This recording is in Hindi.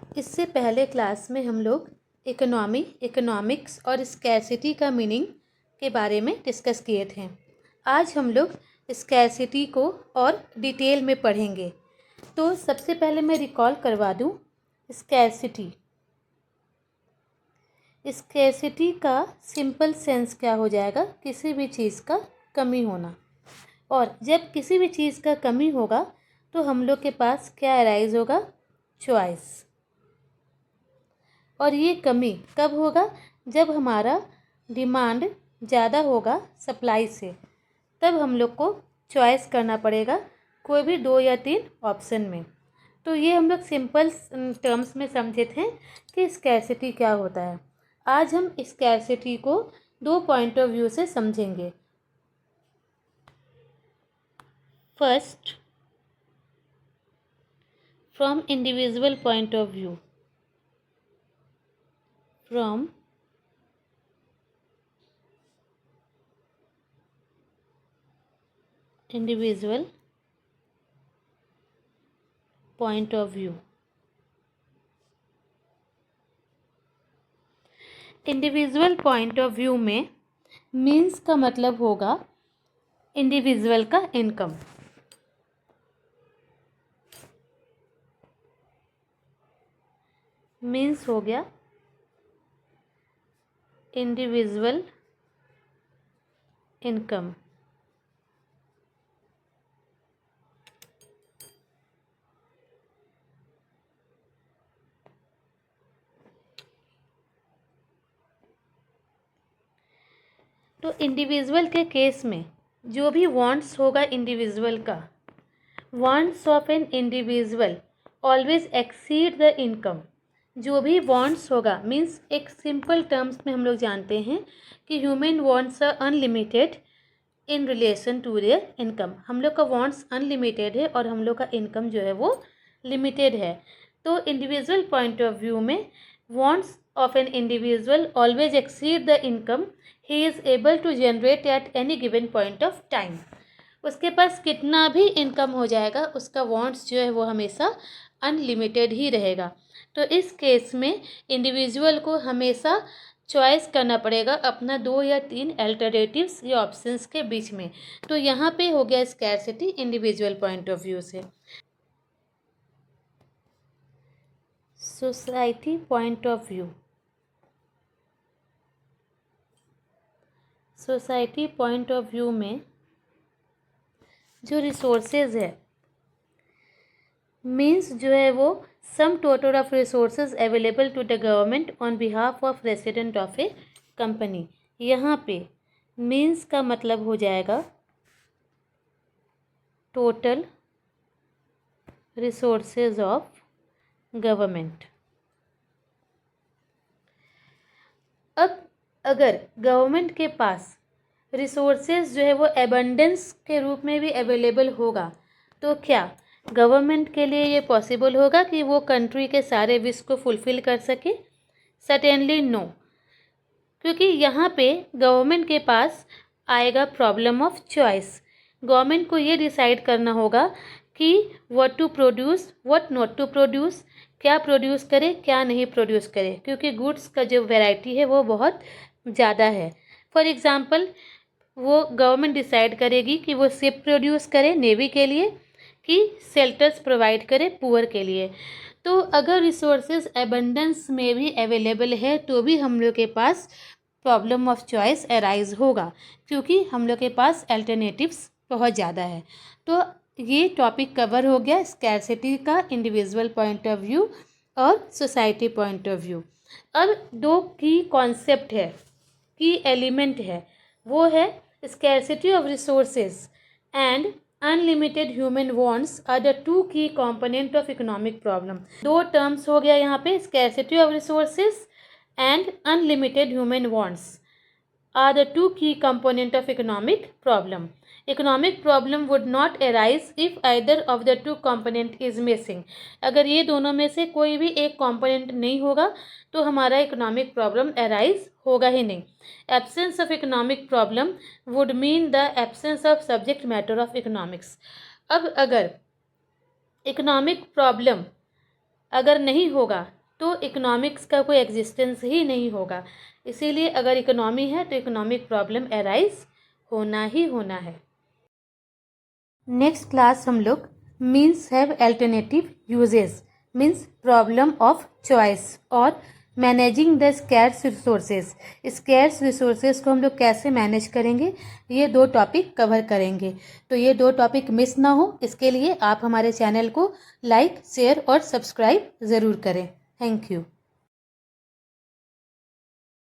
इससे पहले क्लास में हम लोग इकोनॉमिक्स और स्कैरसिटी का मीनिंग के बारे में डिस्कस किए थे। आज हम लोग स्कैरसिटी को और डिटेल में पढ़ेंगे। तो सबसे पहले मैं रिकॉल करवा दूं स्कैरसिटी। स्कैरसिटी का सिंपल सेंस क्या हो जाएगा? किसी भी चीज़ का कमी होना। और जब किसी भी चीज़ का कमी होगा तो हम लोग के पास क्या अराइज होगा? चॉइस। और ये कमी कब होगा? जब हमारा डिमांड ज़्यादा होगा सप्लाई से, तब हम लोग को चॉइस करना पड़ेगा कोई भी 2 या 3 ऑप्शन में। तो ये हम लोग सिंपल टर्म्स में समझे थे कि स्कैरसिटी क्या होता है। आज हम स्कैरसिटी को 2 पॉइंट ऑफ व्यू से समझेंगे। First, from individual point of view. From individual point of view. Individual point of view में मीन्स का मतलब होगा इंडिविजुअल का इनकम। मीन्स हो गया इंडिविजुअल इनकम। तो इंडिविजुअल के केस में जो भी वांट्स होगा इंडिविजुअल का, wants of an individual always exceed the income. जो भी वांट्स होगा मीन्स एक सिंपल टर्म्स में हम लोग जानते हैं कि human wants are unlimited in relation to their income. हम लोग का वांट्स अनलिमिटेड है और हम लोग का इनकम जो है वो लिमिटेड है। तो इंडिविजुअल पॉइंट ऑफ व्यू में wants of an individual always exceed the income he is able to generate at any given point of time. उसके पास कितना भी इनकम हो जाएगा, उसका वांट्स जो है वो हमेशा अनलिमिटेड ही रहेगा। तो इस केस में इंडिविजुअल को हमेशा चॉइस करना पड़ेगा अपना 2 या 3 अल्टरनेटिव्स या ऑप्शंस के बीच में। तो यहाँ पे हो गया scarcity individual point of view से। Society point of view. Society point of view में जो रिसोर्सेज है मीन्स जो है वो sum total of resources available to the government on behalf of resident of a company. यहाँ पे मीन्स का मतलब हो जाएगा टोटल रिसोर्सेज ऑफ गवर्नमेंट। अब अगर गवर्नमेंट के पास रिसोर्सेज जो है वो एबंडेंस के रूप में भी अवेलेबल होगा तो क्या गवर्नमेंट के लिए ये पॉसिबल होगा कि वो कंट्री के सारे विश को फुलफ़िल कर सके? Certainly no. क्योंकि यहाँ पे गवर्नमेंट के पास आएगा प्रॉब्लम ऑफ चॉइस। गवर्नमेंट को ये डिसाइड करना होगा कि what to produce, what not to produce, क्या प्रोड्यूस करे क्या नहीं प्रोड्यूस करे, क्योंकि गुड्स का जो वैरायटी है वो बहुत ज़्यादा है। फॉर एग्ज़ाम्पल वो गवर्नमेंट डिसाइड करेगी कि वो शिप प्रोड्यूस करे नेवी के लिए कि शेल्टर्स प्रोवाइड करे पुअर के लिए। तो अगर रिसोर्सेज एबंडेंस में भी अवेलेबल है तो भी हम लोग के पास प्रॉब्लम ऑफ चॉइस अराइज होगा, क्योंकि हम लोग के पास अल्टरनेटिव्स बहुत ज़्यादा है। तो ये टॉपिक कवर हो गया स्कैरसिटी का इंडिविजुअल पॉइंट ऑफ व्यू और सोसाइटी पॉइंट ऑफ व्यू। अब 2 की कॉन्सेप्ट है, की एलिमेंट है, वो है scarcity of resources and unlimited human wants are the 2 key component of economic problem. 2 terms हो गया यहाँ पे, scarcity of resources and unlimited human wants are the 2 key component of economic problem. Economic problem would not arise if either of the 2 component is missing. अगर ये दोनों में से कोई भी एक component नहीं होगा तो हमारा economic problem arise होगा ही नहीं। Absence of economic problem would mean the absence of subject matter of economics. अब अगर economic problem अगर नहीं होगा तो इकोनॉमिक्स का कोई एग्जिस्टेंस ही नहीं होगा। इसीलिए अगर इकोनॉमी है तो इकोनॉमिक प्रॉब्लम एराइज होना ही होना है। नेक्स्ट क्लास हम लोग means have alternative uses means problem of choice और मैनेजिंग द स्कैर्स रिसोर्सेज को हम लोग कैसे मैनेज करेंगे, ये 2 टॉपिक कवर करेंगे। तो ये 2 टॉपिक मिस ना हो, इसके लिए आप हमारे चैनल को लाइक, शेयर और सब्सक्राइब ज़रूर करें। Thank you.